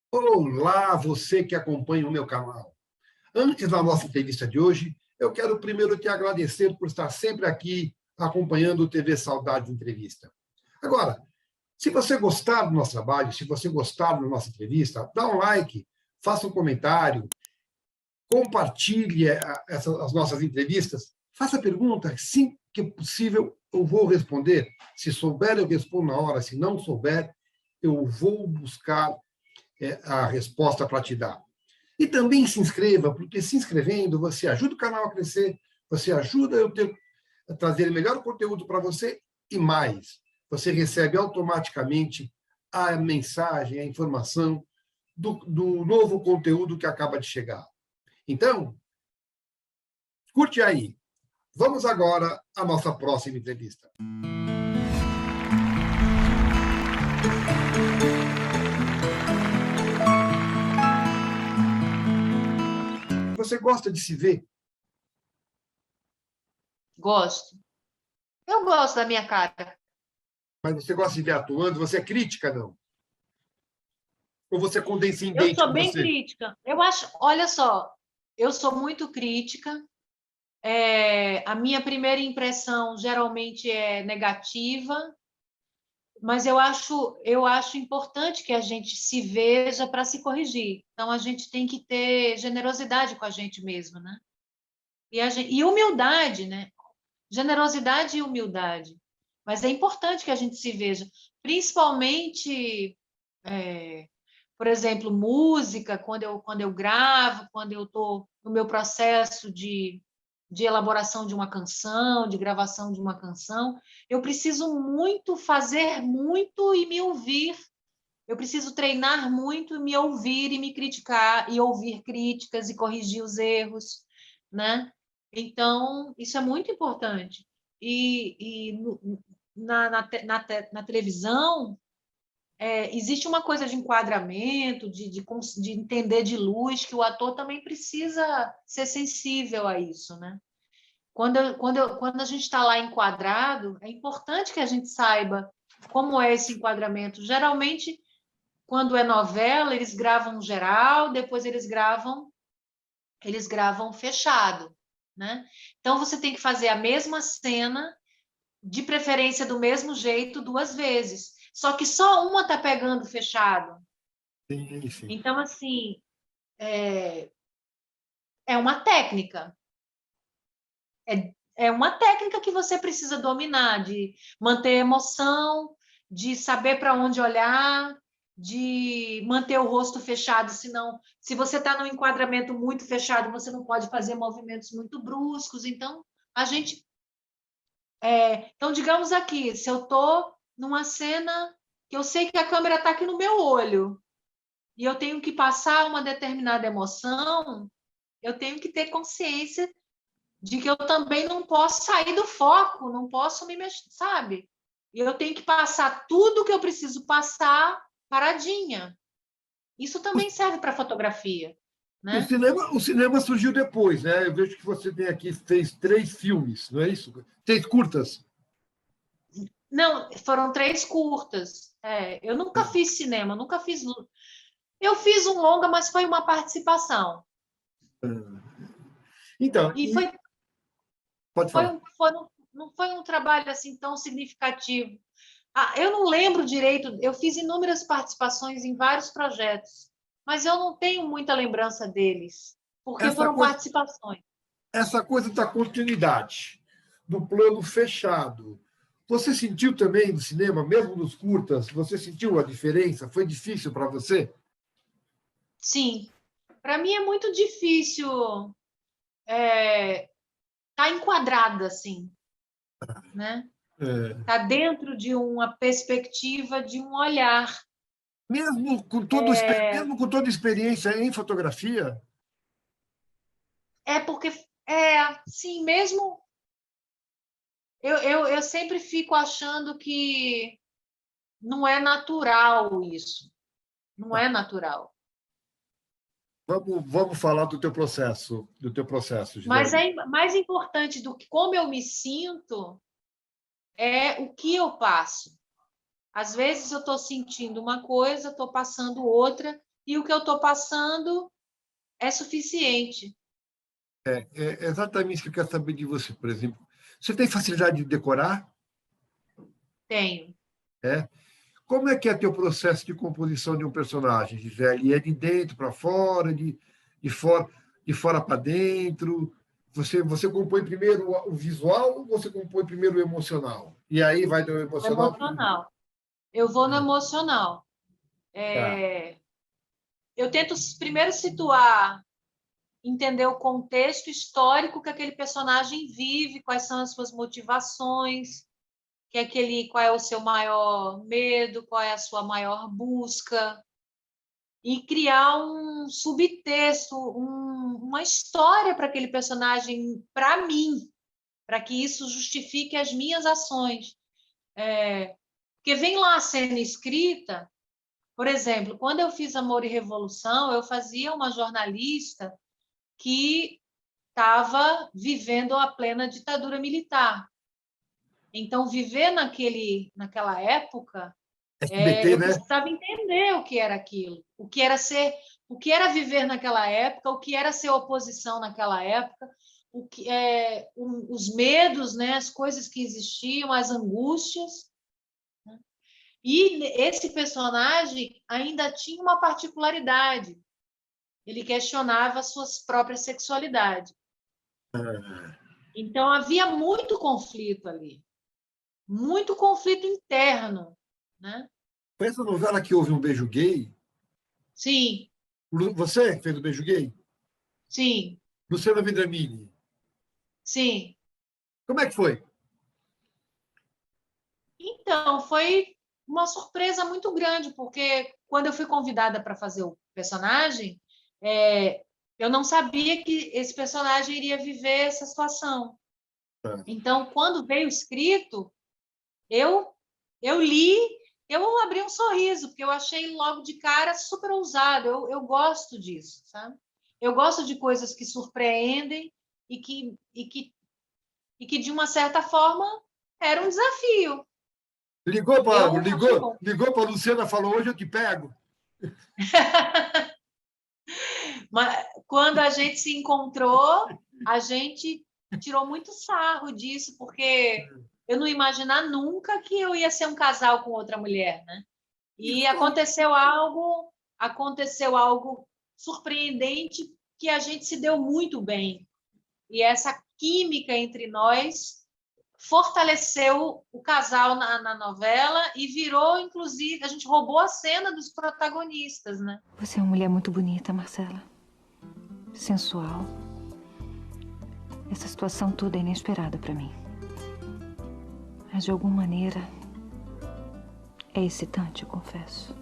Olá, você que acompanha o meu canal. Antes da nossa entrevista de hoje, eu quero primeiro te agradecer por estar sempre aqui acompanhando o TV Saudade Entrevista. Agora, se você gostar do nosso trabalho, se você gostar da nossa entrevista, dá um like, faça um comentário, compartilhe as nossas entrevistas, faça perguntas, sim que é possível, eu vou responder. Se souber, eu respondo na hora. Se não souber, eu vou buscar a resposta para te dar. E também se inscreva, porque se inscrevendo, você ajuda o canal a crescer, você ajuda a trazer melhor conteúdo para você e mais. Você recebe automaticamente a mensagem, a informação do novo conteúdo que acaba de chegar. Então, curte aí. Vamos agora à nossa próxima entrevista. Você gosta de se ver? Gosto. Eu gosto da minha cara. Mas você gosta de ver atuando? Você é crítica, não? Ou você é Eu condescendente sou com bem você? crítica. Eu acho, olha só, eu sou muito crítica. A minha primeira impressão geralmente é negativa, mas eu acho importante que a gente se veja para se corrigir. Então a gente tem que ter generosidade com a gente mesmo, né? E humildade, né? Generosidade e humildade. Mas é importante que a gente se veja, principalmente, por exemplo, música, quando eu gravo, quando eu estou no meu processo de elaboração de uma canção, de gravação de uma canção, eu preciso muito fazer muito e me ouvir. Eu preciso treinar muito, me ouvir e me criticar, e ouvir críticas e corrigir os erros, né? Então, isso é muito importante. Na televisão, existe uma coisa de enquadramento, de entender de luz, que o ator também precisa ser sensível a isso, né? Quando a gente está lá enquadrado, é importante que a gente saiba como é esse enquadramento. Geralmente, quando é novela, eles gravam geral, depois eles gravam fechado, né? Então você tem que fazer a mesma cena, de preferência do mesmo jeito, duas vezes. Só que só uma tá pegando fechado. Sim, sim. Então, assim, é uma técnica. É uma técnica que você precisa dominar, de manter a emoção, de saber para onde olhar, de manter o rosto fechado, senão, se você está num enquadramento muito fechado, você não pode fazer movimentos muito bruscos. Então, a gente. Então, digamos aqui, se eu estou numa cena que eu sei que a câmera está aqui no meu olho e eu tenho que passar uma determinada emoção, eu tenho que ter consciência de que eu também não posso sair do foco, não posso me mexer, sabe? E eu tenho que passar tudo que eu preciso passar paradinha. Isso também serve para fotografia, O né? cinema, o cinema surgiu depois, né? Eu vejo que você tem aqui, fez 3 filmes, não é isso? 3 curtas. Não, foram 3 curtas. Eu nunca fiz cinema, nunca fiz. Eu fiz um longa, mas foi uma participação. Então, E e pode falar. não foi um trabalho assim tão significativo. Eu não lembro direito, eu fiz inúmeras participações em vários projetos, mas eu não tenho muita lembrança deles, porque Essa foram coisa, participações. essa coisa da continuidade, do plano fechado. Você sentiu também no cinema, mesmo nos curtas, você sentiu a diferença? Foi difícil para você? Sim, para mim é muito difícil estar enquadrada assim, né? É. Tá dentro de uma perspectiva, de um olhar. Mesmo com toda a experiência em fotografia, Porque sim, mesmo eu sempre fico achando que não é natural isso, não tá, é natural. vamos falar do teu processo, Mas Gisele. é mais importante do que como eu me sinto é o que eu passo. Às vezes eu estou sentindo uma coisa, estou passando outra, e o que eu estou passando é suficiente. É exatamente isso que eu quero saber de você, por exemplo. Você tem facilidade de decorar? Tenho. É? Como é que é teu processo de composição de um personagem, Gisele? É de dentro para fora, de fora, de fora para dentro? Você compõe primeiro o visual ou você compõe primeiro o emocional? E aí vai do emocional para o... Emocional. Eu vou no emocional. Tá. Eu tento primeiro situar, entender o contexto histórico que aquele personagem vive, quais são as suas motivações, qual é o seu maior medo, qual é a sua maior busca, e criar um subtexto, uma história para aquele personagem, para mim, para que isso justifique as minhas ações. Porque vem lá a cena escrita, por exemplo, quando eu fiz Amor e Revolução, eu fazia uma jornalista que estava vivendo a plena ditadura militar. Então, viver naquela época, SBT, eu né? precisava entender o que era aquilo, o que era viver naquela época, o que era ser oposição naquela época, os medos, né, as coisas que existiam, as angústias. E esse personagem ainda tinha uma particularidade. Ele questionava a sua própria sexualidade. Então havia muito conflito ali, muito conflito interno, né? Foi essa novela que houve um beijo gay? Sim, Você fez o beijo gay? sim, Luciana Vendramini. sim. Como é que foi? Então, foi uma surpresa muito grande, porque quando eu fui convidada para fazer o personagem, eu não sabia que esse personagem iria viver essa situação. Então, quando veio escrito, eu, eu li, eu abri um sorriso, porque eu achei logo de cara super ousado. Eu gosto disso, sabe? Eu gosto de coisas que surpreendem e que, de uma certa forma, era um desafio. Ligou para Eu achei ligou, bom. ligou para a Luciana, falou: hoje eu te pego. Mas quando a gente se encontrou, a gente tirou muito sarro disso, porque eu não ia imaginar nunca que eu ia ser um casal com outra mulher, né? E E foi, aconteceu algo surpreendente que a gente se deu muito bem. E essa química entre nós fortaleceu o casal na novela e virou, inclusive, a gente roubou a cena dos protagonistas, né? Você é uma mulher muito bonita, Marcela. Sensual. Essa situação toda é inesperada para mim. Mas, de alguma maneira, é excitante, eu confesso.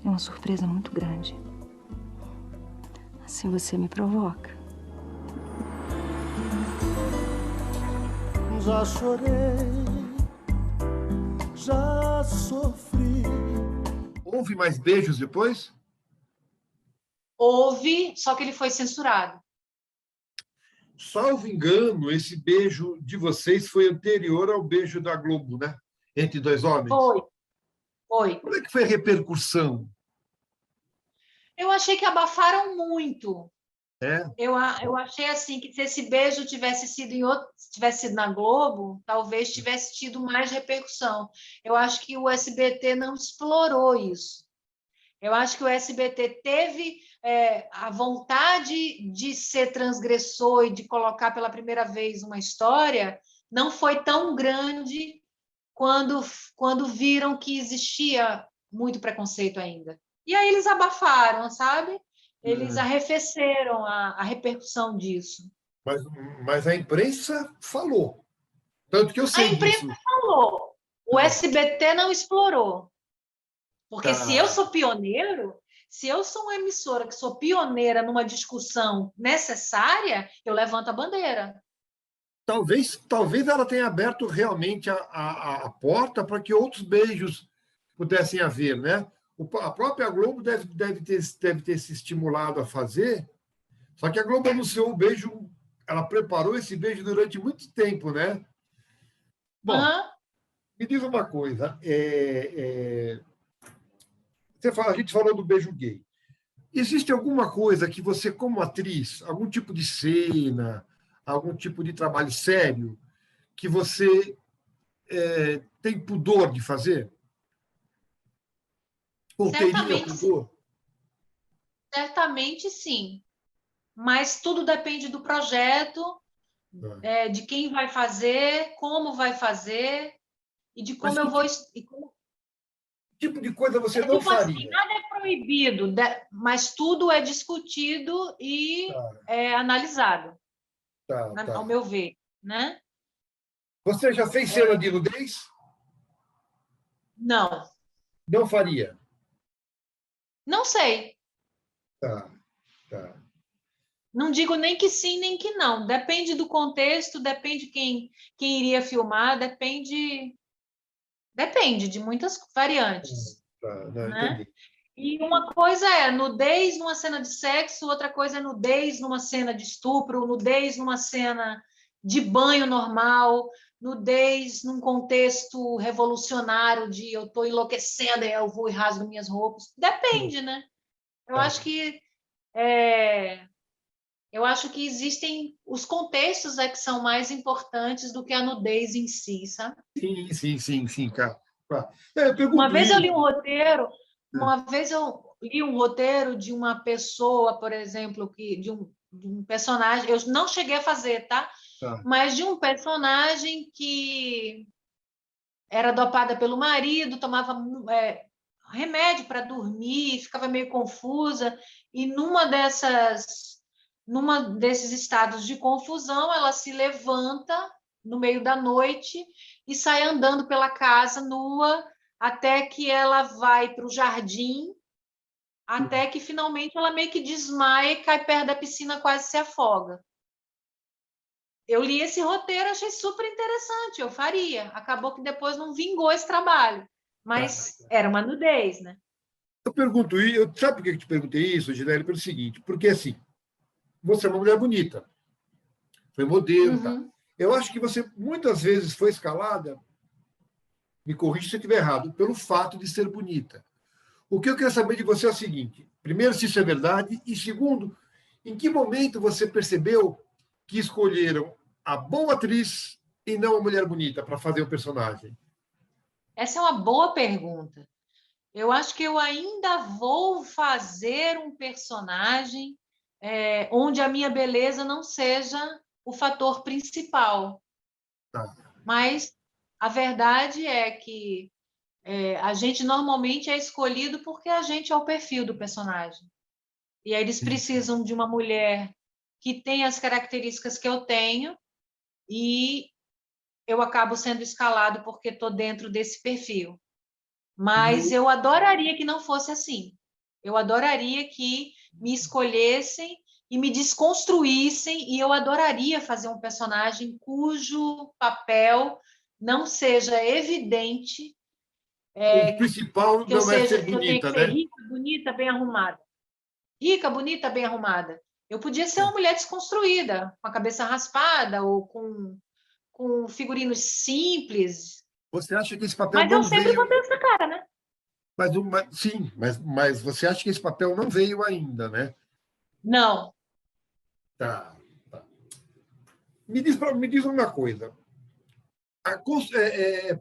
É uma surpresa muito grande. Assim você me provoca. Já chorei, já sofri. houve mais beijos depois? Houve, só que ele foi censurado. Salvo engano, esse beijo de vocês foi anterior ao beijo da Globo, né? Entre dois homens. Foi, foi. Como é que foi a repercussão? Eu achei que abafaram muito. É? Eu achei assim que se esse beijo tivesse sido na Globo, talvez tivesse tido mais repercussão. Eu acho que o SBT não explorou isso. Eu acho que o SBT teve a vontade de ser transgressor e de colocar pela primeira vez uma história, não foi tão grande quando viram que existia muito preconceito ainda. E aí eles abafaram, sabe? Eles arrefeceram a repercussão disso. Mas, mas a imprensa falou. Tanto que eu A sei imprensa disso. falou, o É, SBT não explorou. Porque se eu tá. sou pioneiro, se eu sou uma emissora que sou pioneira numa discussão necessária, eu levanto a bandeira. Talvez ela tenha aberto realmente a porta para que outros beijos pudessem haver, né? A própria Globo deve ter se estimulado a fazer, só que a Globo anunciou o beijo, ela preparou esse beijo durante muito tempo, né? Bom, Uhum. me diz uma coisa, a gente falou do beijo gay. Existe alguma coisa que você, como atriz, algum tipo de cena, algum tipo de trabalho sério, que você tem pudor de fazer? Ou teria Certamente, pudor? certamente sim. Mas tudo depende do projeto, de quem vai fazer, como vai fazer e de Mas como eu que vou. tipo de coisa você É não tipo assim, faria? nada é proibido, mas tudo é discutido e Tá, é analisado, tá, ao tá. meu ver, né? Você já fez cena de nudez? Não, Não faria. não sei. Tá, tá. Não digo nem que sim, nem que não. Depende do contexto, depende quem iria filmar, depende de muitas variantes, Tá, não, né? entendi. E uma coisa é nudez numa cena de sexo, outra coisa é nudez numa cena de estupro, nudez numa cena de banho normal, nudez num contexto revolucionário de eu estou enlouquecendo e eu vou e rasgo minhas roupas. Depende, né? Eu Tá. acho que é, eu acho que existem os contextos que são mais importantes do que a nudez em si, sabe? Sim, sim, sim, sim, cara. Tá. Eu Uma pergunto vez eu li isso. um roteiro, uma vez eu li um roteiro de uma pessoa, por exemplo, de um personagem, eu não cheguei a fazer, tá? Tá. Mas de um personagem que era dopada pelo marido, tomava remédio para dormir, ficava meio confusa, e numa desses estados de confusão, ela se levanta no meio da noite e sai andando pela casa nua até que ela vai para o jardim, até que finalmente ela meio que desmaia e cai perto da piscina, quase se afoga. Eu li esse roteiro, achei super interessante, eu faria. Acabou que depois não vingou esse trabalho, Tá. mas era uma nudez, né? Eu pergunto isso, sabe por que eu te perguntei isso, Ginele? Pelo seguinte, porque assim, você é uma mulher bonita, foi modelo, tá? Uhum. Eu acho que você muitas vezes foi escalada, me corrija se eu estiver errado, pelo fato de ser bonita. O que eu quero saber de você é o seguinte: primeiro, se isso é verdade, e segundo, em que momento você percebeu que escolheram a boa atriz e não a mulher bonita para fazer o personagem? Essa é uma boa pergunta. Eu acho que eu ainda vou fazer um personagem onde a minha beleza não seja o fator principal. Tá. Mas a verdade é que a gente normalmente é escolhido porque a gente é o perfil do personagem. E aí eles precisam de uma mulher que tem as características que eu tenho e eu acabo sendo escalado porque estou dentro desse perfil. Mas eu adoraria que não fosse assim. Eu adoraria que me escolhessem e me desconstruíssem, e eu adoraria fazer um personagem cujo papel não seja evidente, O principal que eu não é seja, ser que eu tenha que bonita, ser né? rica, bonita, bem arrumada. Rica, bonita, bem arrumada. Eu podia ser uma mulher desconstruída, com a cabeça raspada ou com figurinos simples, Você acha que esse papel mas eu não sempre vou veio, ter essa cara, né? sim, mas você acha que esse papel não veio ainda, né? Não. Tá, tá. Me diz uma coisa.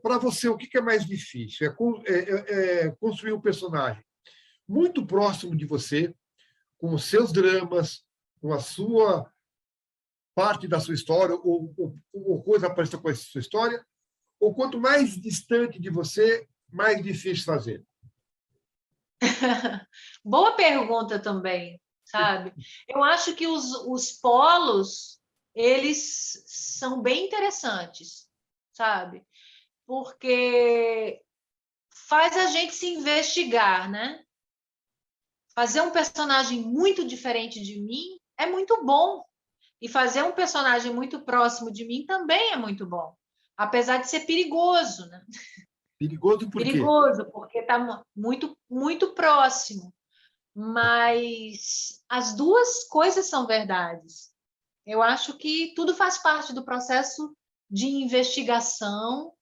Para você, o que é mais difícil? Construir um personagem muito próximo de você, com os seus dramas, com a sua parte da sua história, ou coisa parecida com a sua história, ou quanto mais distante de você, mais difícil fazer? Boa pergunta também, sabe? Eu acho que os polos, eles são bem interessantes, sabe? Porque faz a gente se investigar, né? Fazer um personagem muito diferente de mim é muito bom. E fazer um personagem muito próximo de mim também é muito bom. Apesar de ser perigoso, né? Perigoso por quê? Perigoso, porque está muito, muito próximo. Mas as duas coisas são verdades. Eu acho que tudo faz parte do processo de investigação,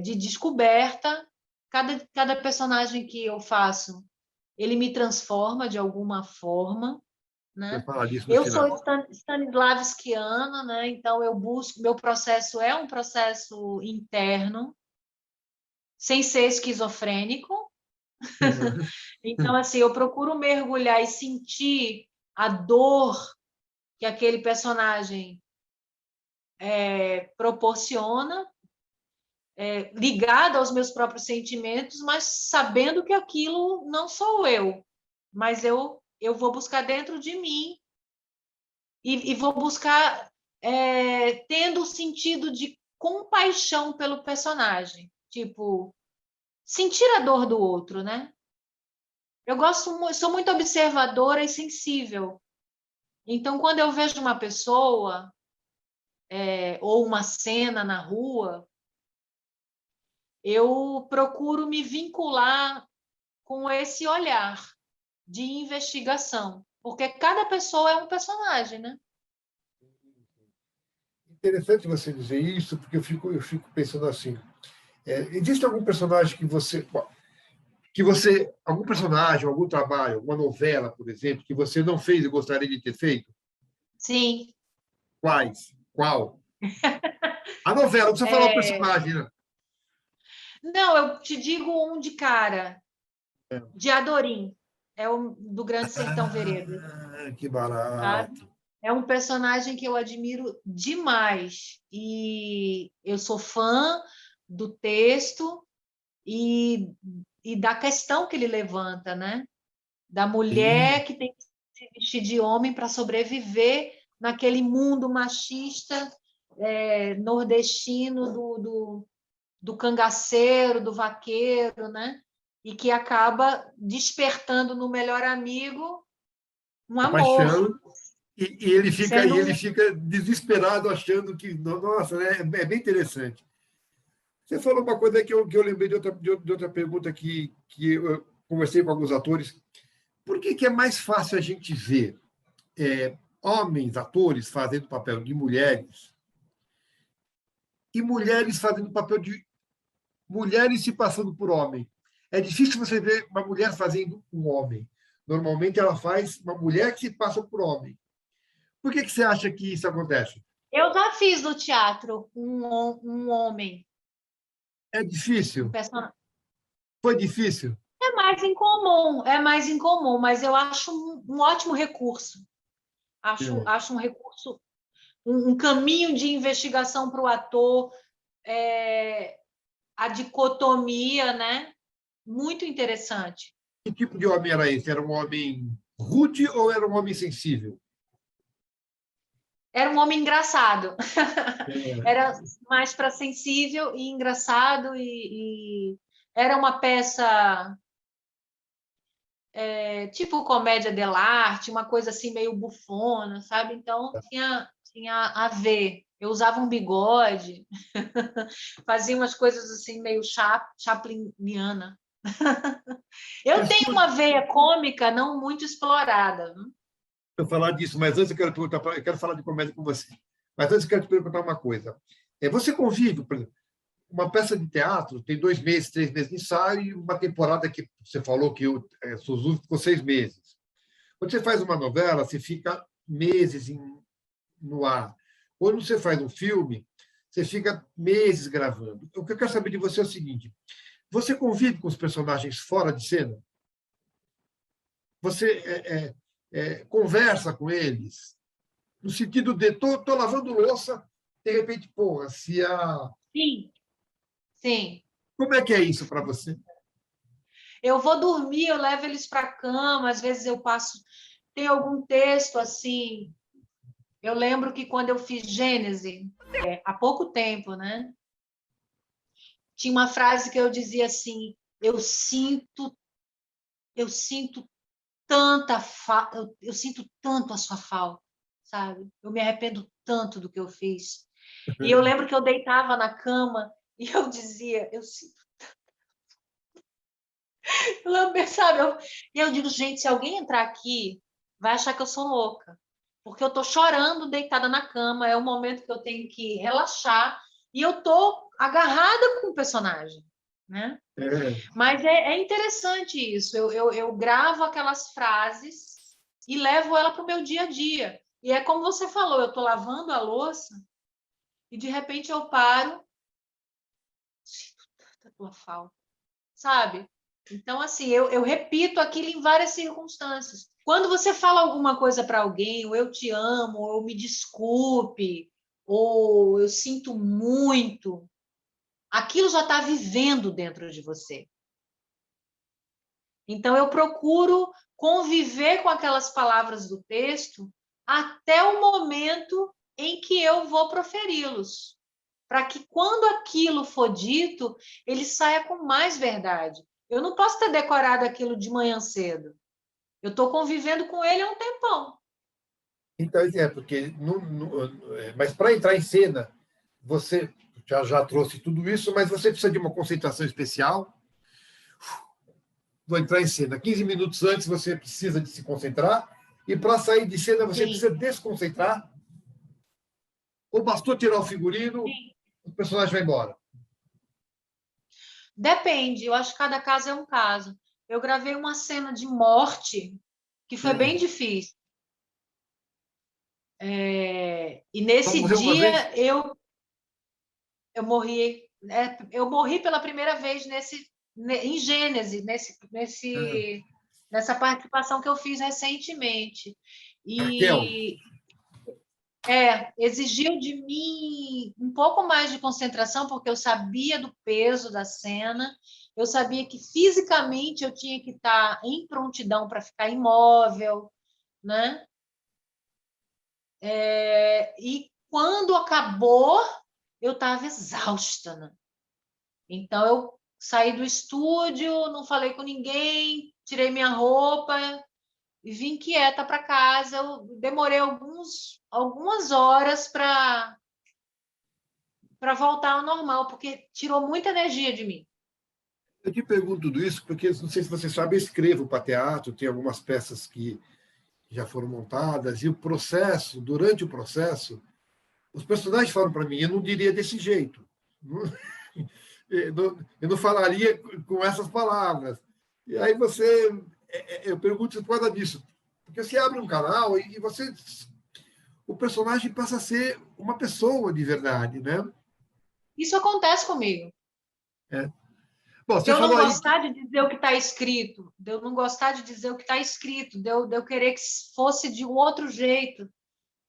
de descoberta, cada personagem que eu faço, ele me transforma de alguma forma, Você né? fala disso no Eu final. sou stanislavskiana, né? Então eu busco, meu processo é um processo interno, sem ser esquizofrênico. Então, assim, eu procuro mergulhar e sentir a dor que aquele personagem proporciona, ligada aos meus próprios sentimentos, mas sabendo que aquilo não sou eu, mas eu vou buscar dentro de mim e vou buscar tendo o sentido de compaixão pelo personagem, tipo, sentir a dor do outro, né? Eu sou muito observadora e sensível. Então, quando eu vejo uma pessoa ou uma cena na rua, eu procuro me vincular com esse olhar de investigação, porque cada pessoa é um personagem, né? Interessante você dizer isso, porque eu fico pensando assim, existe algum personagem algum personagem, algum trabalho, alguma novela, por exemplo, que você não fez e gostaria de ter feito? Sim. Quais? Qual? A novela, não precisa falar o personagem, né? Não, eu te digo um de cara, É. de Adorim, é o do Grande Sertão Veredas, Que sabe? barato. É um personagem que eu admiro demais e eu sou fã do texto e da questão que ele levanta, né? Da Sim. mulher que tem que se vestir de homem para sobreviver naquele mundo machista nordestino do cangaceiro, do vaqueiro, né? E que acaba despertando no melhor amigo um A amor, paixão. E sendo ele fica desesperado achando que, nossa, né? É bem interessante. Você falou uma coisa que eu lembrei de outra pergunta que eu conversei com alguns atores. Por que é mais fácil a gente ver homens, atores, fazendo papel de mulheres e mulheres fazendo papel de mulheres se passando por homem? É difícil você ver uma mulher fazendo um homem. Normalmente ela faz uma mulher que se passa por homem. Por que você acha que isso acontece? eu já fiz no teatro um homem, É um difícil? personagem. Foi difícil? É mais incomum, mas eu acho um ótimo recurso. Acho um recurso, um caminho de investigação para o ator, a dicotomia, né? Muito interessante. Que tipo de homem era esse? Era um homem rude ou era um homem sensível? Era um homem engraçado. É. Era mais para sensível e engraçado e era uma peça tipo comédia dell'arte, uma coisa assim meio bufona, sabe? Então tinha a ver. Eu usava um bigode, fazia umas coisas assim meio chapliniana. Eu tenho uma veia cômica não muito explorada. Eu falar disso, mas antes eu quero falar de comédia com você. Mas antes eu quero te perguntar uma coisa. Você convive, por exemplo, uma peça de teatro tem 2 meses, 3 meses de ensaio e uma temporada que você falou que o Suzu ficou 6 meses. Quando você faz uma novela, você fica meses no ar. Quando você faz um filme, você fica meses gravando. O que eu quero saber de você é o seguinte: você convive com os personagens fora de cena? Você conversa com eles? No sentido de, tô lavando louça, de repente, porra, se a... Sim, sim. Como é que é isso para você? Eu vou dormir, eu levo eles para a cama, às vezes eu passo. Tem algum texto assim. Eu lembro que quando eu fiz Gênese, há pouco tempo, né? Tinha uma frase que eu dizia assim: eu sinto eu sinto tanto a sua falta, sabe? Eu me arrependo tanto do que eu fiz. E eu lembro que eu deitava na cama e eu dizia: eu sinto. Sabe? E eu digo, gente, se alguém entrar aqui, vai achar que eu sou louca. Porque eu estou chorando deitada na cama, é o momento que eu tenho que relaxar e eu estou agarrada com o personagem. né? É. Mas é interessante isso. Eu gravo aquelas frases e levo ela para o meu dia a dia. E é como você falou, eu estou lavando a louça e de repente eu paro, sinto tanta tua falta, sabe? Então, assim, eu repito aquilo em várias circunstâncias. Quando você fala alguma coisa para alguém, ou eu te amo, ou me desculpe, ou eu sinto muito, aquilo já está vivendo dentro de você. Então, eu procuro conviver com aquelas palavras do texto até o momento em que eu vou proferi-los, para que quando aquilo for dito, ele saia com mais verdade. Eu não posso ter decorado aquilo de manhã cedo. Eu estou convivendo com ele há um tempão. Então, porque mas para entrar em cena, você já trouxe tudo isso, mas você precisa de uma concentração especial. Vou entrar em cena. 15 minutos antes você precisa de se concentrar, e para sair de cena você Sim. precisa desconcentrar. Ou bastou tirar o figurino, Sim. o personagem vai embora. Depende, eu acho que cada caso é um caso. Eu gravei uma cena de morte que foi bem difícil. E Só nesse morreu uma vez? dia eu morri. Eu morri pela primeira vez em Gênesis, nessa participação que eu fiz recentemente. Raquel, E exigiu de mim um pouco mais de concentração, porque eu sabia do peso da cena, eu sabia que fisicamente eu tinha que estar em prontidão para ficar imóvel, né? E quando acabou, eu estava exausta, né? Então, eu saí do estúdio, não falei com ninguém, tirei minha roupa e vim quieta para casa. Eu demorei algumas horas para voltar ao normal, porque tirou muita energia de mim. eu te pergunto tudo isso porque, não sei se você sabe, eu escrevo para teatro, tem algumas peças que já foram montadas, e durante o processo, os personagens falam para mim, eu não diria desse jeito. Eu não falaria com essas palavras. E aí eu pergunto por causa disso. Porque você abre um canal e o personagem passa a ser uma pessoa de verdade, né? Isso acontece comigo. É. Bom, De você eu não falou aí gostar de dizer o que está escrito, de eu não gostar de dizer o que está escrito, de eu querer que fosse de um outro jeito.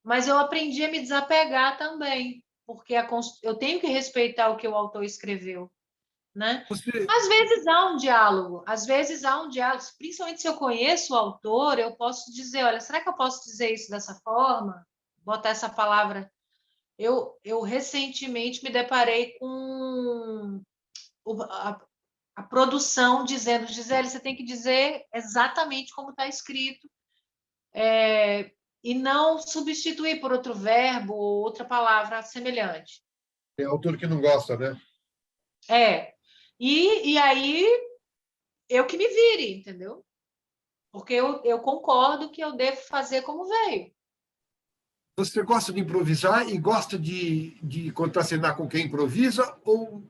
Mas eu aprendi a me desapegar também, porque eu tenho que respeitar o que o autor escreveu, né? você, Às vezes há um diálogo, principalmente se eu conheço o autor, eu posso dizer, olha, será que eu posso dizer isso dessa forma? Botar essa palavra. Eu recentemente me deparei com a produção dizendo, Gisele, você tem que dizer exatamente como está escrito, e não substituir por outro verbo ou outra palavra semelhante. tem autor que não gosta, né? E aí eu que me vire, entendeu? Porque eu concordo que eu devo fazer como veio. Você gosta de improvisar e gosta de contracenar com quem improvisa, ou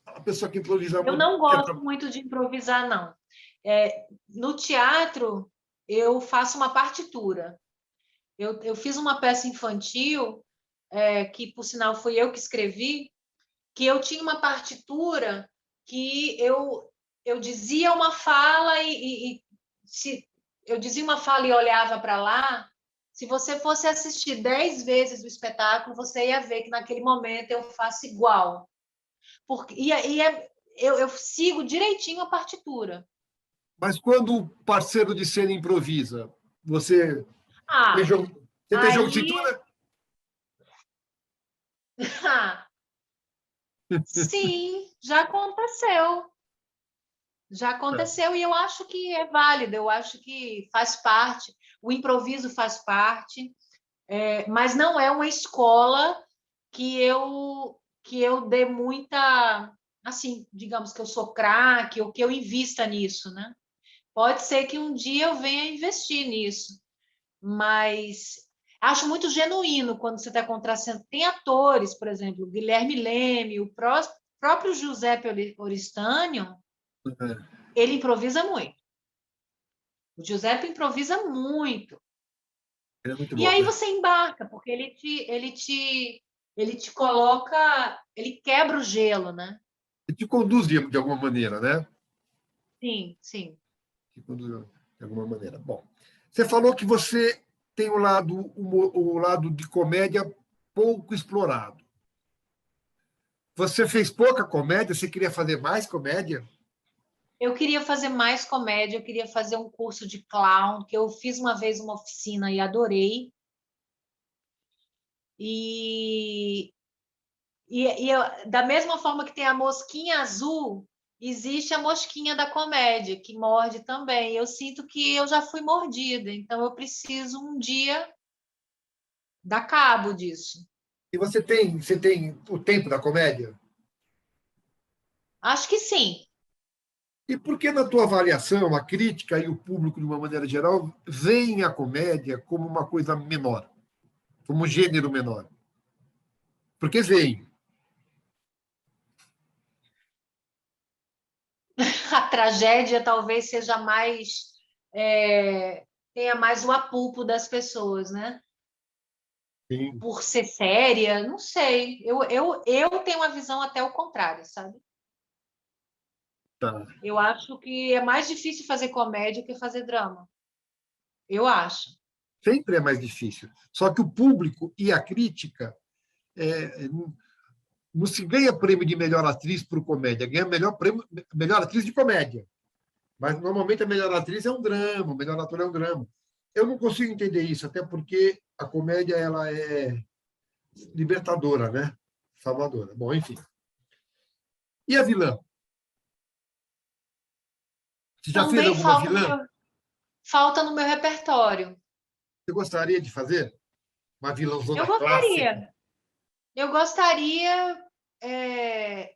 a pessoa que improvisa Eu muito não gosto muito de improvisar, não. No teatro, eu faço uma partitura. Eu fiz uma peça infantil, que, por sinal, fui eu que escrevi, que eu tinha uma partitura que eu dizia uma fala e se eu dizia uma fala e olhava para lá, se você fosse assistir 10 vezes o espetáculo, você ia ver que naquele momento eu faço igual. Eu sigo direitinho a partitura. Mas quando o parceiro de cena improvisa, você tem Ah, jogo, você tem jogo de aí. cintura? Sim, já aconteceu. Já aconteceu e eu acho que é válido, eu acho que faz parte, o improviso faz parte, mas não é uma escola que eu dê muita, assim, digamos que eu sou craque ou que eu invista nisso, né? Pode ser que um dia eu venha investir nisso, mas acho muito genuíno quando você está contracenando. Tem atores, por exemplo, Guilherme Leme, o próprio próprio Giuseppe Oristânio, ele improvisa muito. O Giuseppe improvisa muito. Ele é muito E bom, aí né? você embarca, porque ele te coloca, ele quebra o gelo, né? Ele te conduz de alguma maneira, né? Sim, sim. Te conduz de alguma maneira. Bom, você falou que você tem o lado de comédia pouco explorado. Você fez pouca comédia? Você queria fazer mais comédia? Eu queria fazer mais comédia, eu queria fazer um curso de clown, que eu fiz uma vez uma oficina e adorei. E, da mesma forma que tem a mosquinha azul, existe a mosquinha da comédia, que morde também. Eu sinto que eu já fui mordida, então eu preciso um dia dar cabo disso. E você tem o tempo da comédia? Acho que sim. E por que, na tua avaliação, a crítica e o público, de uma maneira geral, veem a comédia como uma coisa menor, como um gênero menor? Porque veem. A tragédia talvez seja mais, tenha mais o apulpo das pessoas, né? Sim, Por ser séria, não sei. Eu tenho uma visão até o contrário, sabe? tá. Eu acho que é mais difícil fazer comédia que fazer drama. Eu acho. Sempre é mais difícil. Só que o público e a crítica não se ganha prêmio de melhor atriz por comédia, ganha melhor atriz de comédia. Mas normalmente a melhor atriz é um drama, o melhor ator é um drama. Eu não consigo entender isso, até porque a comédia ela é libertadora, né? Salvadora. Bom, enfim. E a vilã? Você já fez Também alguma vilã? falta no meu repertório. Você gostaria de fazer uma Eu vilãzona clássica? gostaria. Eu gostaria, é,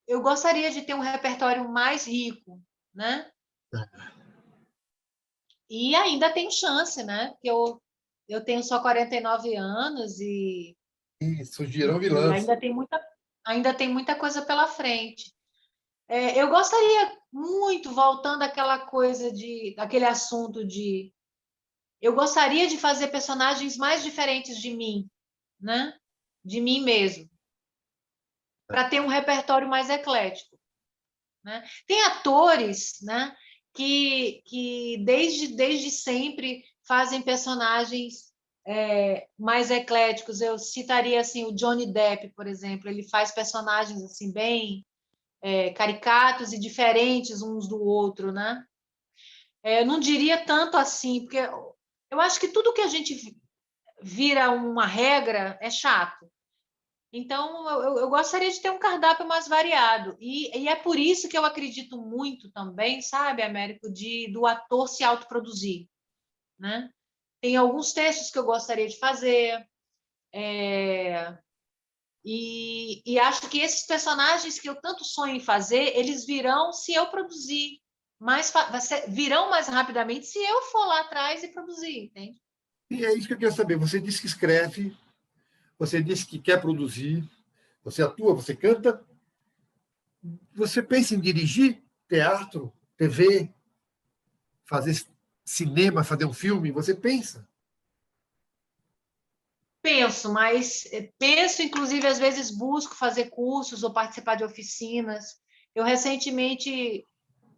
eu gostaria de ter um repertório mais rico, né? E ainda tem chance, né? Porque eu tenho só 49 anos E surgirão e vilãs. ainda tem muita coisa pela frente. Eu gostaria muito, voltando àquela coisa aquele assunto eu gostaria de fazer personagens mais diferentes de mim, né? De mim mesmo, para ter um repertório mais eclético, né? Tem atores, né? Que desde sempre fazem personagens mais ecléticos. Eu citaria assim o Johnny Depp, por exemplo. Ele faz personagens assim bem caricatos e diferentes uns do outro, né? Eu não diria tanto assim, porque eu acho que tudo que a gente vira uma regra é chato. Então, eu gostaria de ter um cardápio mais variado. E é por isso que eu acredito muito também, sabe, Américo, do ator se autoproduzir, né? Tem alguns textos que eu gostaria de fazer, e acho que esses personagens que eu tanto sonho em fazer, eles virão se eu produzir. Virão mais rapidamente se eu for lá atrás e produzir, entende? E é isso que eu quero saber. Você disse que escreve, você disse que quer produzir, você atua, você canta. Você pensa em dirigir teatro, TV, fazer cinema, fazer um filme? Você pensa? Penso, inclusive, às vezes busco fazer cursos ou participar de oficinas. Eu recentemente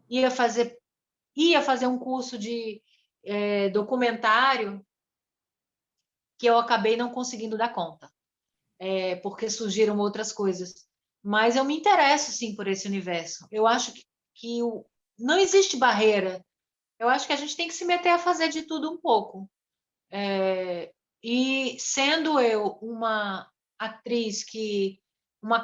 ia fazer, ia fazer um curso de documentário que eu acabei não conseguindo dar conta, porque surgiram outras coisas. Mas eu me interesso, sim, por esse universo. Eu acho que não existe barreira. Eu acho que a gente tem que se meter a fazer de tudo um pouco. E sendo eu uma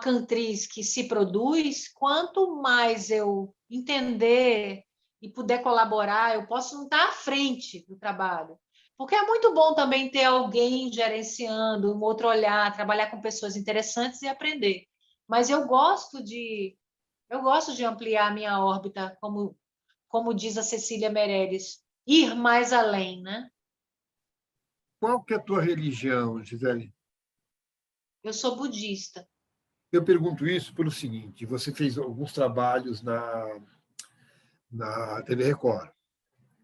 cantriz que se produz, quanto mais eu entender e puder colaborar, eu posso não estar à frente do trabalho. Porque é muito bom também ter alguém gerenciando, um outro olhar, trabalhar com pessoas interessantes e aprender. Mas eu gosto de ampliar a minha órbita, como diz a Cecília Meirelles, ir mais além, né? Qual que é a tua religião, Gisele? Eu sou budista. Eu pergunto isso pelo seguinte: você fez alguns trabalhos na TV Record,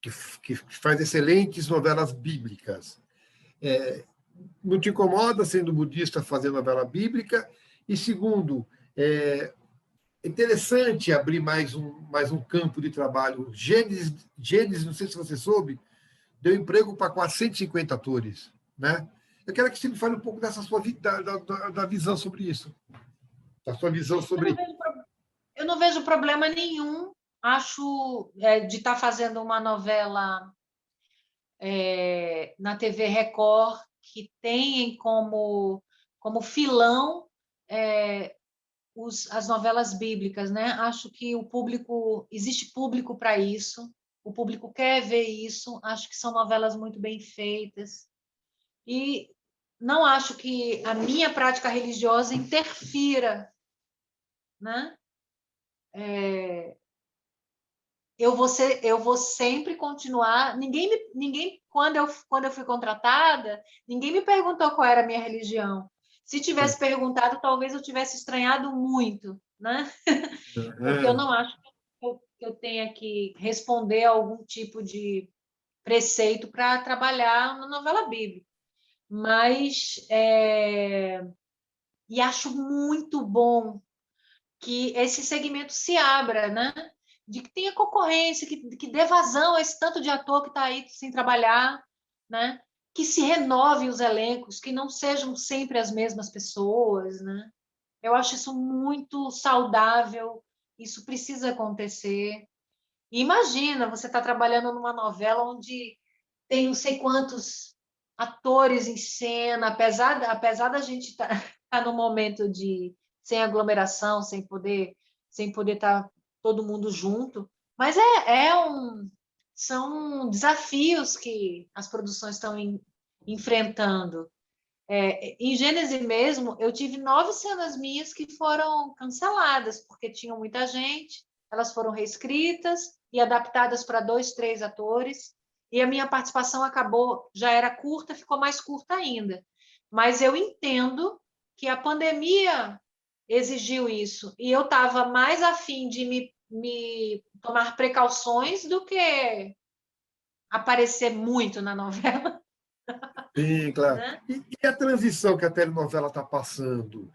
que faz excelentes novelas bíblicas. Não te incomoda, sendo budista, fazer novela bíblica? E segundo, é interessante abrir mais um campo de trabalho. Gênesis, não sei se você soube, deu emprego para 450 atores, né? Eu quero que você me fale um pouco dessa sua da visão sobre isso, da sua visão sobre. Eu não vejo problema nenhum, acho, de estar fazendo uma novela na TV Record que tem como filão as novelas bíblicas, né? Acho que existe público para isso, o público quer ver isso, acho que são novelas muito bem feitas. E não acho que a minha prática religiosa interfira, né? Eu vou sempre continuar. Ninguém quando eu fui contratada, ninguém me perguntou qual era a minha religião. Se tivesse perguntado, talvez eu tivesse estranhado muito, né? Porque eu não acho que eu tenha que responder a algum tipo de preceito para trabalhar na novela bíblica. Mas e acho muito bom que esse segmento se abra, né? De que tenha concorrência, que dê vazão a esse tanto de ator que está aí sem trabalhar, né? Que se renove os elencos, que não sejam sempre as mesmas pessoas, né? Eu acho isso muito saudável, isso precisa acontecer. E imagina, você está trabalhando numa novela onde tem não sei quantos atores em cena, apesar da gente estar no momento de sem aglomeração, sem poder estar todo mundo junto, mas são desafios que as produções estão enfrentando. Em Gênesis mesmo, eu tive 9 cenas minhas que foram canceladas, porque tinham muita gente, elas foram reescritas e adaptadas para 2, 3 atores, e a minha participação acabou, já era curta, ficou mais curta ainda. Mas eu entendo que a pandemia exigiu isso, e eu estava mais afim de me tomar precauções do que aparecer muito na novela. Sim, claro. Né? E a transição que a telenovela está passando?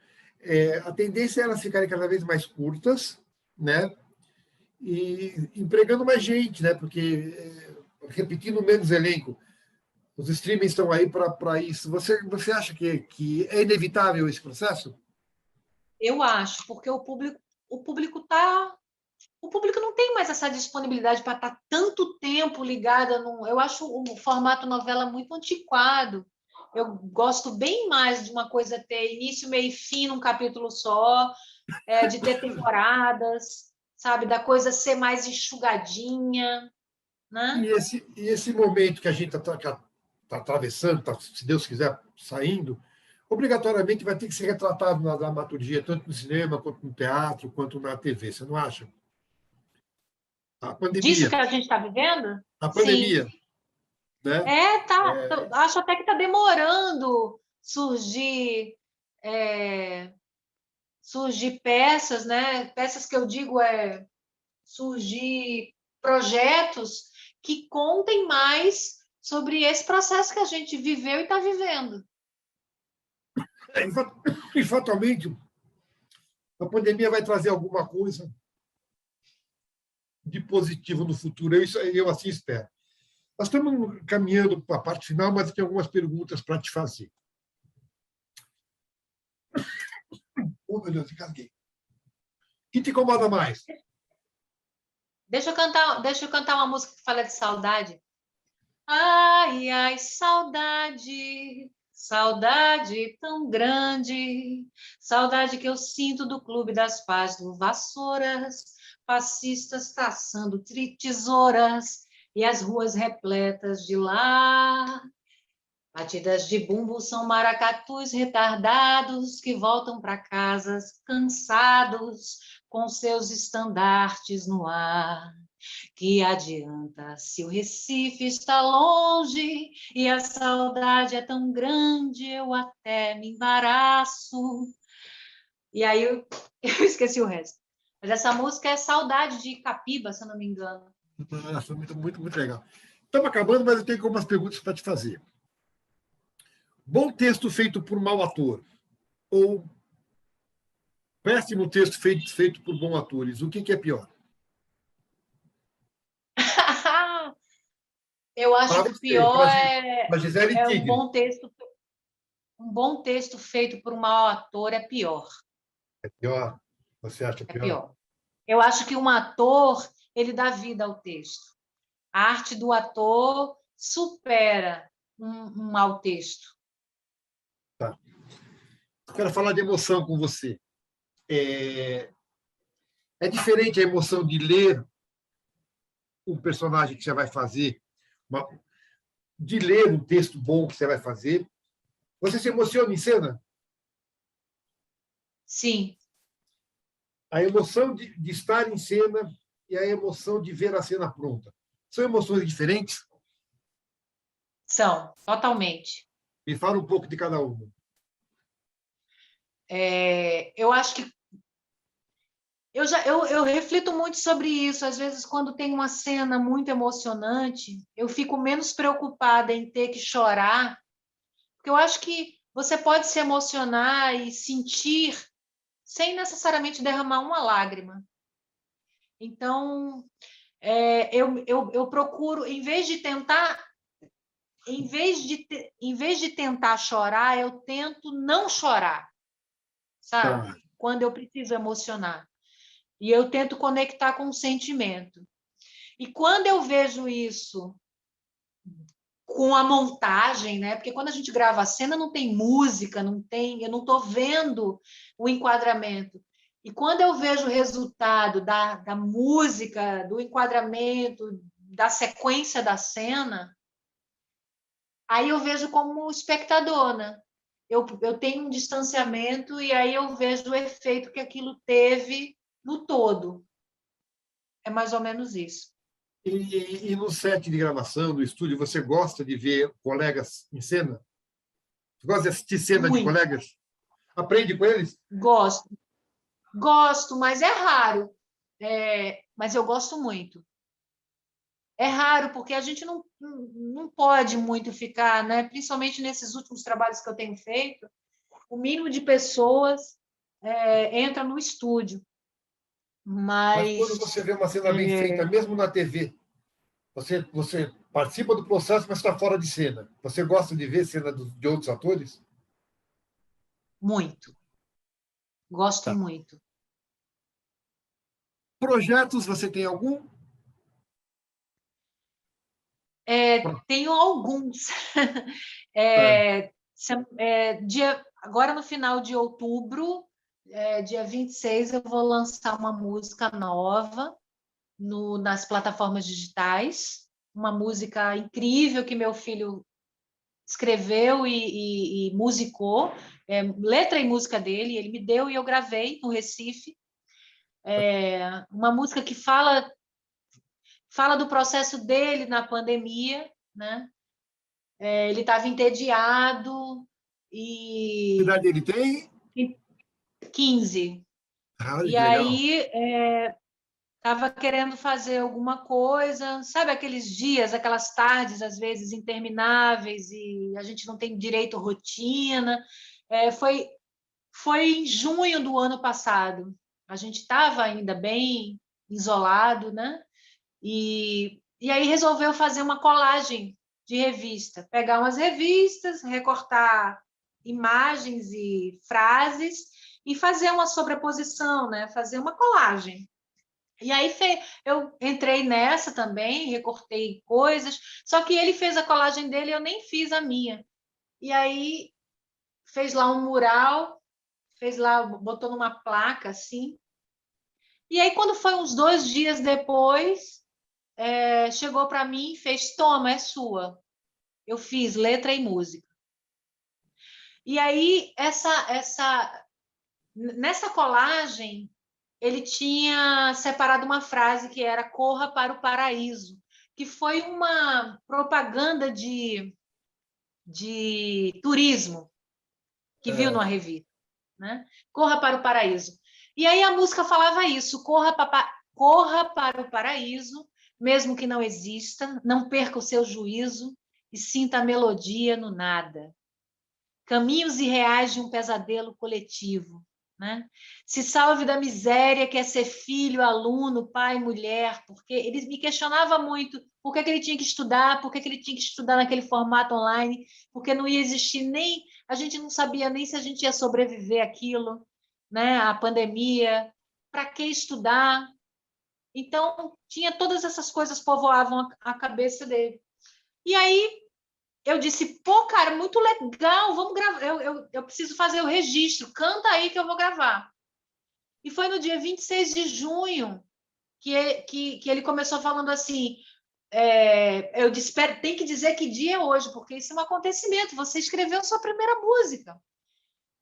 A tendência é elas ficarem cada vez mais curtas, né? E empregando mais gente, né? Porque, repetindo menos elenco, os streamings estão aí para isso. Você acha que é inevitável esse processo? Eu acho, porque o público tá, o público não tem mais essa disponibilidade para estar tanto tempo ligada num. Eu acho o formato novela muito antiquado. Eu gosto bem mais de uma coisa ter início, meio e fim num capítulo só, de ter temporadas, sabe, da coisa ser mais enxugadinha, né? E esse momento que a gente está atravessando, se Deus quiser, saindo, obrigatoriamente vai ter que ser retratado na dramaturgia, tanto no cinema, quanto no teatro, quanto na TV. Você não acha? A Disso pandemia. que a gente está vivendo? A Sim. pandemia, né? Tá. Acho até que está demorando surgir surgir peças, né? Peças que eu digo surgir projetos que contem mais sobre esse processo que a gente viveu e está vivendo. E fatalmente, a pandemia vai trazer alguma coisa de positivo no futuro. Eu assim espero. Nós estamos caminhando para a parte final, mas eu tenho algumas perguntas para te fazer. Oh, meu Deus, engasguei. O que te incomoda mais? Deixa eu cantar uma música que fala de saudade. Ai, ai, saudade, saudade tão grande, saudade que eu sinto do Clube das Pás do Vassouras, fascistas traçando tesouras e as ruas repletas de lá. Batidas de bumbo são maracatus retardados que voltam para casas cansados com seus estandartes no ar. Que adianta se o Recife está longe e a saudade é tão grande, eu até me embaraço. E aí eu esqueci o resto. Mas essa música é Saudade de Capiba, se eu não me engano. Foi muito, muito, muito legal. Estamos acabando, mas eu tenho algumas perguntas para te fazer. Bom texto feito por mau ator ou péssimo texto feito por bons atores, o que é pior? Eu acho Para que o você, pior para Gisele é Tigre. um bom texto feito por um mau ator é pior. É pior? Você acha É pior? pior. Eu acho que um ator, ele dá vida ao texto. A arte do ator supera um mau texto. Tá. Quero falar de emoção com você. É diferente a emoção de ler um personagem que você vai fazer, de ler um texto bom que você vai fazer. Você se emociona em cena? Sim, A emoção de estar em cena e a emoção de ver a cena pronta. São emoções diferentes? são, totalmente. Me fala um pouco de cada uma. Eu acho que eu reflito muito sobre isso. Às vezes, quando tem uma cena muito emocionante, eu fico menos preocupada em ter que chorar, porque eu acho que você pode se emocionar e sentir sem necessariamente derramar uma lágrima. Então, eu procuro, em vez de tentar chorar, eu tento não chorar, sabe? Tá. Quando eu preciso emocionar. E eu tento conectar com o sentimento. E quando eu vejo isso com a montagem, né? Porque quando a gente grava a cena não tem música, eu não estou vendo o enquadramento. E quando eu vejo o resultado da música, do enquadramento, da sequência da cena, aí eu vejo como espectador, né? Eu tenho um distanciamento e aí eu vejo o efeito que aquilo teve no todo. É mais ou menos isso. E no set de gravação, no estúdio, você gosta de ver colegas em cena? Você gosta de assistir cena de Muito. colegas? Aprende com eles? Gosto. Gosto, mas é raro. Mas eu gosto muito. É raro, porque a gente não pode muito ficar, né? Principalmente nesses últimos trabalhos que eu tenho feito, o mínimo de pessoas entra no estúdio. Mas quando Mas você vê uma cena bem feita, mesmo na TV, você participa do processo, mas está fora de cena. Você gosta de ver cena de outros atores? muito. Gosto Tá. muito. Projetos, você tem algum? Tenho alguns. Tá. Agora, no final de outubro, dia 26, eu vou lançar uma música nova nas plataformas digitais. Uma música incrível que meu filho escreveu e musicou. Letra e música dele, ele me deu e eu gravei no Recife. Uma música que fala do processo dele na pandemia, né? Ele estava entediado Que e idade ele tem? 15. Ah, olha E que legal. aí estava querendo fazer alguma coisa, sabe aqueles dias, aquelas tardes, às vezes, intermináveis, e a gente não tem direito à rotina. Foi em junho do ano passado. A gente estava ainda bem isolado, né? E aí resolveu fazer uma colagem de revista, pegar umas revistas, recortar imagens e frases e fazer uma sobreposição, né? Fazer uma colagem. E aí eu entrei nessa também, recortei coisas, só que ele fez a colagem dele, eu nem fiz a minha. E aí fez lá um mural, fez lá, botou numa placa assim. E aí quando foi uns 2 dias depois, chegou para mim e fez: toma, é sua. Eu fiz letra e música. E aí nessa colagem ele tinha separado uma frase que era Corra para o Paraíso, que foi uma propaganda de turismo que viu numa revista, né? Corra para o paraíso. E aí a música falava isso, corra para o paraíso, mesmo que não exista, não perca o seu juízo e sinta a melodia no nada. Caminhos irreais de um pesadelo coletivo, né? Se salve da miséria que é ser filho, aluno, pai, mulher, porque ele me questionava muito por que ele tinha que estudar, por que ele tinha que estudar naquele formato online, porque não ia existir nem, a gente não sabia nem se a gente ia sobreviver àquilo, né? A pandemia, para que estudar? Então, tinha todas essas coisas povoavam a cabeça dele. E aí eu disse, pô, cara, muito legal, vamos gravar. Eu preciso fazer o registro, canta aí que eu vou gravar. E foi no dia 26 de junho que ele começou falando assim, eu disse, tem que dizer que dia é hoje, porque isso é um acontecimento, você escreveu sua primeira música.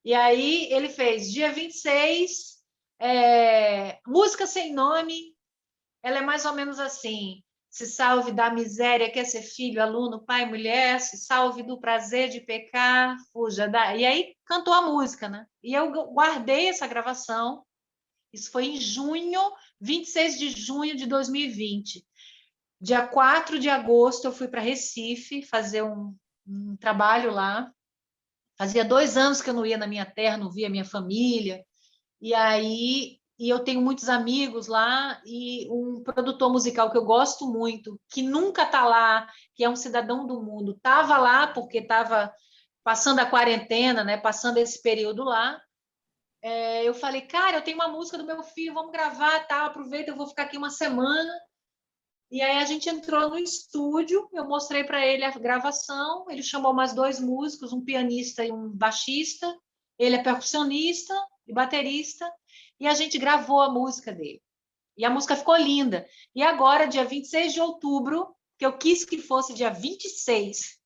E aí ele fez, dia 26, música sem nome, ela é mais ou menos assim, se salve da miséria, quer ser filho, aluno, pai, mulher, se salve do prazer de pecar, fuja da... E aí cantou a música, né? E eu guardei essa gravação, isso foi em junho, 26 de junho de 2020. Dia 4 de agosto eu fui para Recife fazer um trabalho lá, fazia 2 anos que eu não ia na minha terra, não via minha família, e aí eu tenho muitos amigos lá e um produtor musical que eu gosto muito, que nunca está lá, que é um cidadão do mundo, estava lá porque estava passando a quarentena, né, passando esse período lá. Eu falei, cara, eu tenho uma música do meu filho, vamos gravar, tá? Aproveita, eu vou ficar aqui uma semana. E aí a gente entrou no estúdio, eu mostrei para ele a gravação, ele chamou mais 2 músicos, um pianista e um baixista, ele é percussionista e baterista, e a gente gravou a música dele. E a música ficou linda. E agora, dia 26 de outubro, que eu quis que fosse dia 26,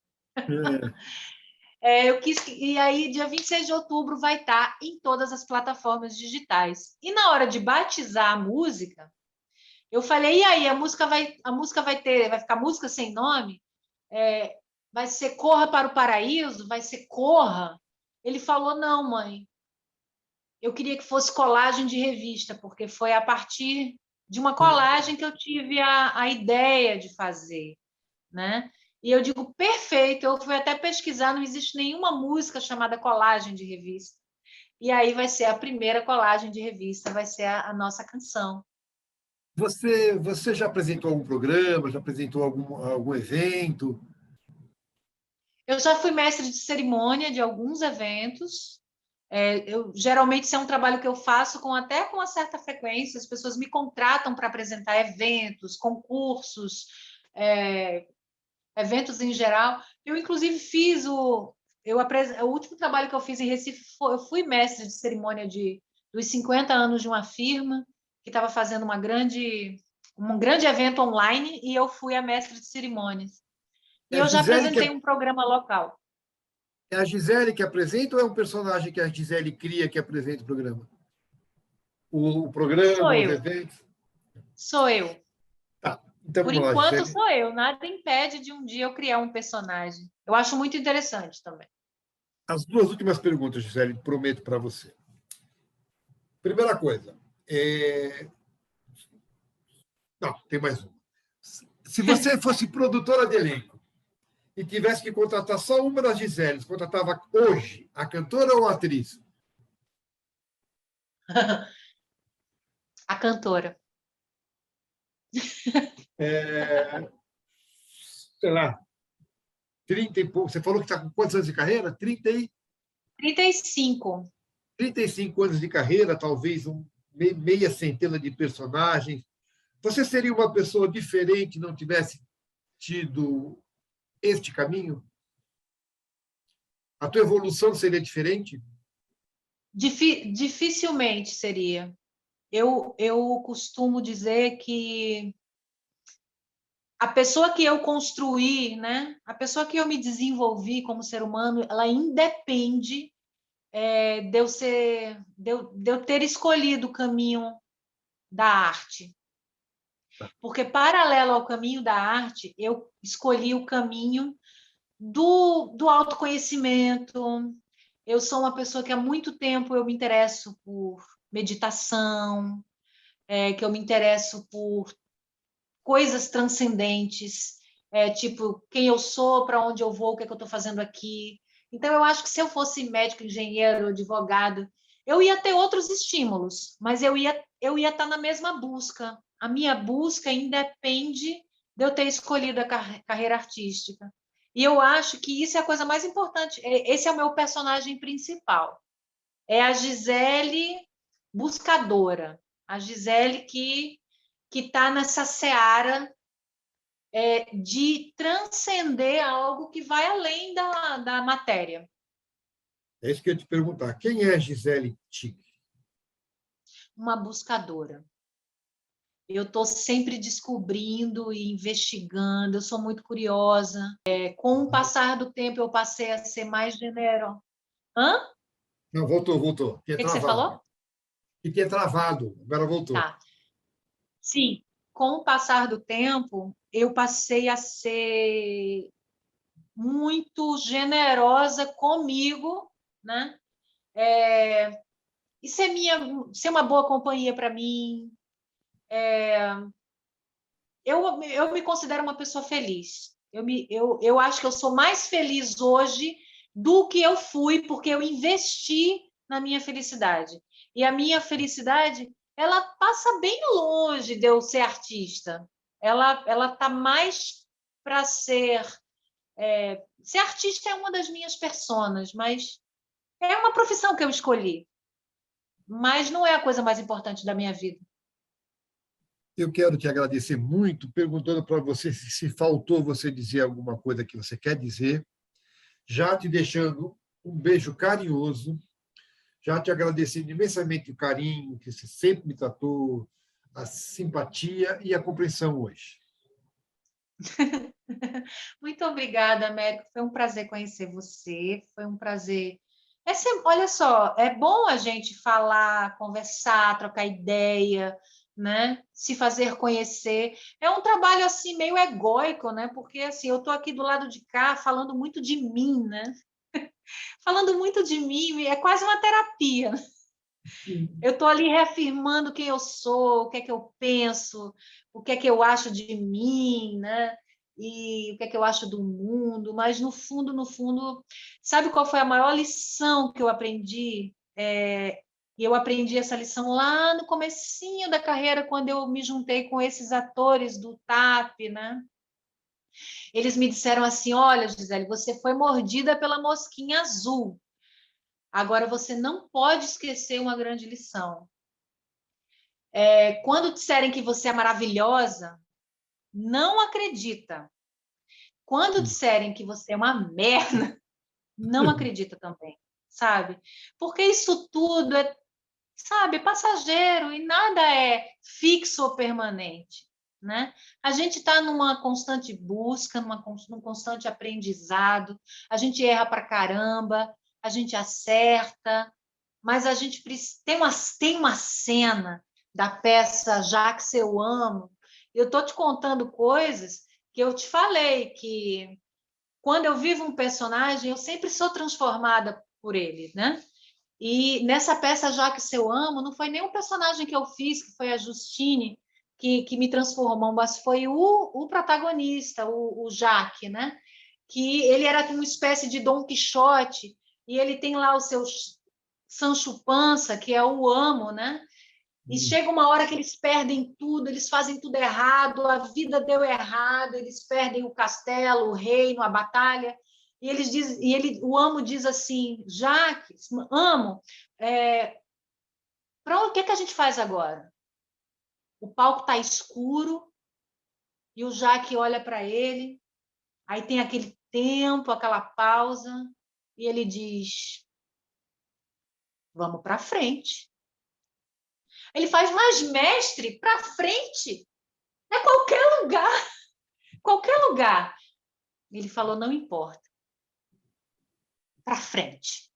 e aí dia 26 de outubro vai estar em todas as plataformas digitais. E na hora de batizar a música, eu falei, e aí, a música vai ficar música sem nome? Vai ser Corra para o Paraíso? Vai ser Corra? Ele falou, não, mãe, eu queria que fosse colagem de revista, porque foi a partir de uma colagem que eu tive a ideia de fazer, né? E eu digo, perfeito, eu fui até pesquisar, não existe nenhuma música chamada colagem de revista. E aí vai ser a primeira colagem de revista, vai ser a nossa canção. Você já apresentou algum programa, já apresentou algum evento? Eu já fui mestre de cerimônia de alguns eventos. Geralmente, isso é um trabalho que eu faço até com uma certa frequência. As pessoas me contratam para apresentar eventos, concursos, eventos em geral. Eu, inclusive, o último trabalho que eu fiz em Recife, eu fui mestre de cerimônia dos 50 anos de uma firma que estava fazendo um grande evento online e eu fui a mestre de cerimônias. E eu já apresentei um programa local. É a Gisele que apresenta ou é um personagem que a Gisele cria que apresenta o programa? O programa, os eventos? Sou eu. Tá. Então, por enquanto, sou eu. Nada impede de um dia eu criar um personagem. Eu acho muito interessante também. As 2 últimas perguntas, Gisele, prometo para você. Primeira coisa. Não, tem mais uma. Se você fosse produtora de elenco e tivesse que contratar só uma das Giseles, contratava hoje a cantora ou a atriz? A cantora. Sei lá, 30 e pouco. Você falou que está com quantos anos de carreira? 35. 35 anos de carreira, talvez meia centena de personagens. Você seria uma pessoa diferente não tivesse tido este caminho? A tua evolução seria diferente? Dificilmente seria. Eu costumo dizer que a pessoa que eu construí, né? A pessoa que eu me desenvolvi como ser humano, ela independe de eu ter escolhido o caminho da arte. Porque, paralelo ao caminho da arte, eu escolhi o caminho do autoconhecimento, Eu sou uma pessoa que há muito tempo eu me interesso por meditação, que eu me interesso por coisas transcendentes, tipo, quem eu sou, para onde eu vou, o que é que eu estou fazendo aqui. Então, eu acho que se eu fosse médico, engenheiro, advogado, eu ia ter outros estímulos, mas eu ia estar na mesma busca. A minha busca independe de eu ter escolhido a carreira artística. E eu acho que isso é a coisa mais importante. Esse é o meu personagem principal. É a Gisele buscadora, a Gisele que está nessa seara de transcender algo que vai além da matéria. É isso que eu ia te perguntar. Quem é Gisele Tigre? Uma buscadora. Eu estou sempre descobrindo e investigando, eu sou muito curiosa. Com o passar do tempo, eu passei a ser mais generosa. Hã? Não, voltou. Tinha O que você travado. falou? E tinha travado, agora voltou. Tá. Sim, com o passar do tempo, eu passei a ser muito generosa comigo, né? E ser uma boa companhia para mim. Eu me considero uma pessoa feliz. Eu acho que eu sou mais feliz hoje do que eu fui, porque eu investi na minha felicidade. E a minha felicidade, ela passa bem longe de eu ser artista. Ela tá mais para ser... ser artista é uma das minhas personas, mas é uma profissão que eu escolhi. Mas não é a coisa mais importante da minha vida. Eu quero te agradecer muito, perguntando para você se faltou você dizer alguma coisa que você quer dizer, já te deixando um beijo carinhoso, já te agradecendo imensamente o carinho que você sempre me tratou, a simpatia e a compreensão hoje. Muito obrigada, Américo. Foi um prazer conhecer você. Foi um prazer. Olha só, é bom a gente falar, conversar, trocar ideia, né? Se fazer conhecer. É um trabalho assim meio egóico, né? Porque assim, eu estou aqui do lado de cá falando muito de mim, né? Falando muito de mim, é quase uma terapia. Eu estou ali reafirmando quem eu sou, o que é que eu penso, o que é que eu acho de mim, né? E o que é que eu acho do mundo, mas no fundo, sabe qual foi a maior lição que eu aprendi? E eu aprendi essa lição lá no comecinho da carreira, quando eu me juntei com esses atores do TAP, né? Eles me disseram assim: olha, Gisele, você foi mordida pela mosquinha azul. Agora você não pode esquecer uma grande lição. Quando disserem que você é maravilhosa, não acredita. Quando disserem que você é uma merda, não acredita também, sabe? Porque isso tudo é, sabe, passageiro e nada é fixo ou permanente, né? A gente está numa constante busca, num constante aprendizado, a gente erra pra caramba, a gente acerta, mas a gente tem uma cena da peça Já Que Eu Amo. Eu estou te contando coisas que eu te falei, que quando eu vivo um personagem, eu sempre sou transformada por ele, né? E nessa peça Já Que Eu Amo, não foi nem um personagem que eu fiz, que foi a Justine, que me transformou, mas foi o protagonista, o Jaque, né? Que ele era uma espécie de Dom Quixote, e ele tem lá os seus Sancho Panza, que é o amo, né? E chega uma hora que eles perdem tudo, eles fazem tudo errado, a vida deu errado, eles perdem o castelo, o reino, a batalha. E eles dizem, o amo diz assim: Jaques, amo, o que a gente faz agora? O palco está escuro e o Jaque olha para ele. Aí tem aquele tempo, aquela pausa, e ele diz: vamos para frente. Ele faz mais mestre para frente. É qualquer lugar. Qualquer lugar. Ele falou, não importa. Para frente.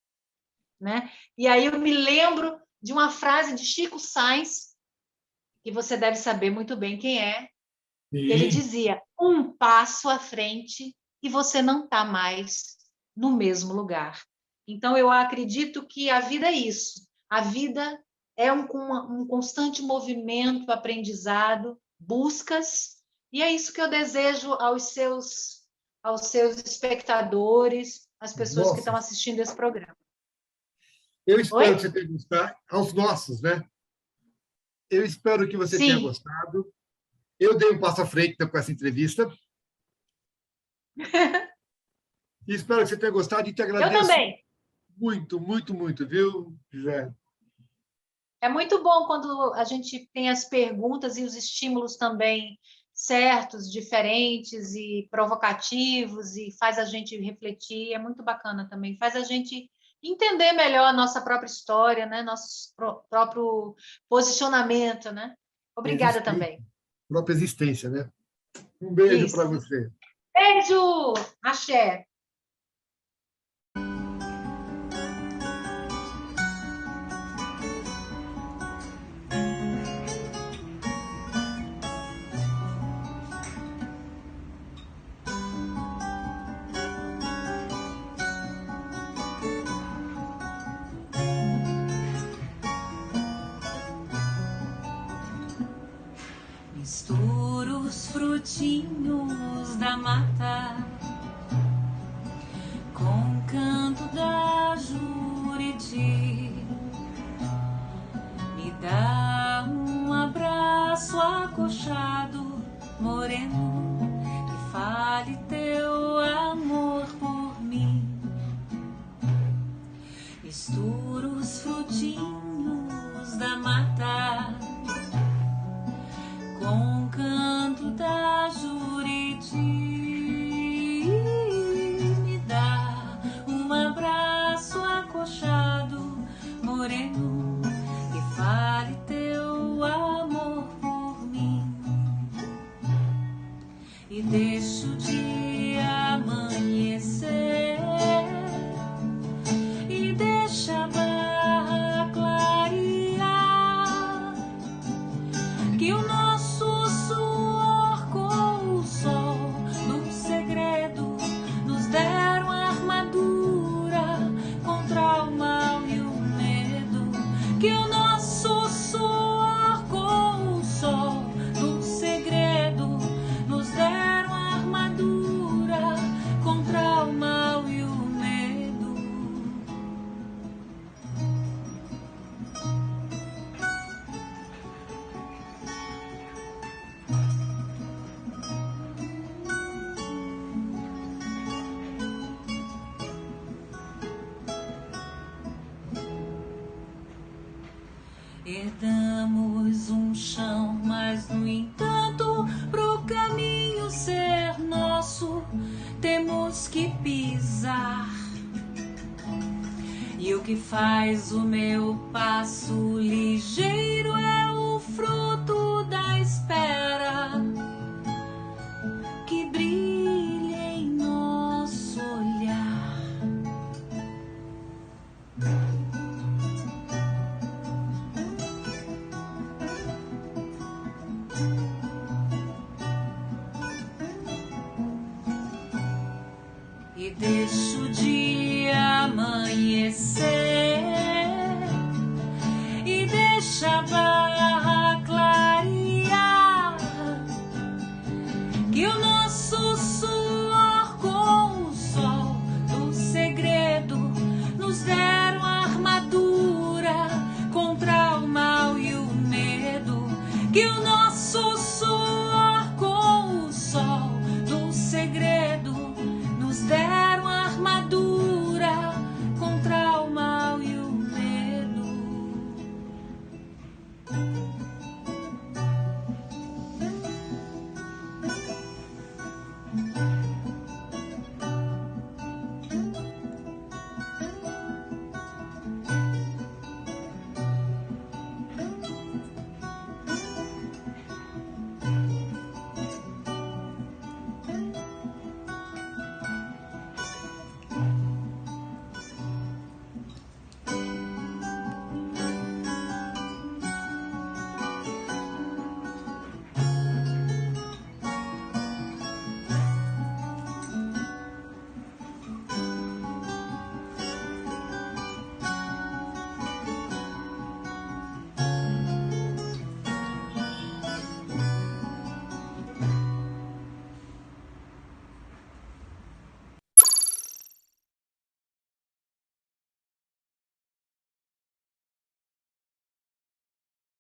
Né? E aí eu me lembro de uma frase de Chico Sainz, que você deve saber muito bem quem é. Sim. Ele dizia, um passo à frente e você não está mais no mesmo lugar. Então, eu acredito que a vida é isso. A vida é um constante movimento, aprendizado, buscas, e é isso que eu desejo aos seus espectadores, às pessoas que Nossa, estão assistindo esse programa. eu espero que Oi? você tenha gostado, aos nossos, né? Eu espero que você tenha Sim. gostado. Eu dei um passo à frente com essa entrevista. E espero que você tenha gostado e te Eu agradeço também. muito, muito, muito, viu, José? É muito bom quando a gente tem as perguntas e os estímulos também certos, diferentes e provocativos e faz a gente refletir. É muito bacana também. Faz a gente entender melhor a nossa própria história, né? Nosso próprio posicionamento, né? Obrigada Existência, também. própria existência, né? Um beijo para Isso. você. Beijo! Axé! Misturo os frutinhos da mata com o canto da Juriti. Me dá um abraço acolchado, moreno, e fale teu amor por mim. Misturo os frutinhos da mata com o canto da Juriti. Me dá um abraço acolchado, moreno, e fale teu amor por mim. E deixa o dia amanhecer e deixa a barra clarear, que o nosso suor com o sol no segredo nos deram armadura contra o mal e o medo, que o nosso suor com o sol no segredo nos deram armadura contra o mal e o medo. Herdamos um chão, mas no entanto, pro caminho ser nosso, temos que pisar. E o que faz o meu passo ligeiro é o fruto da espera que brilha em nosso olhar. E deixa o dia amanhecer e deixa a barra clarear, que o nosso suor com o sol do segredo nos deram armadura contra o mal e o medo, que o nosso suor com o sol do segredo nos deram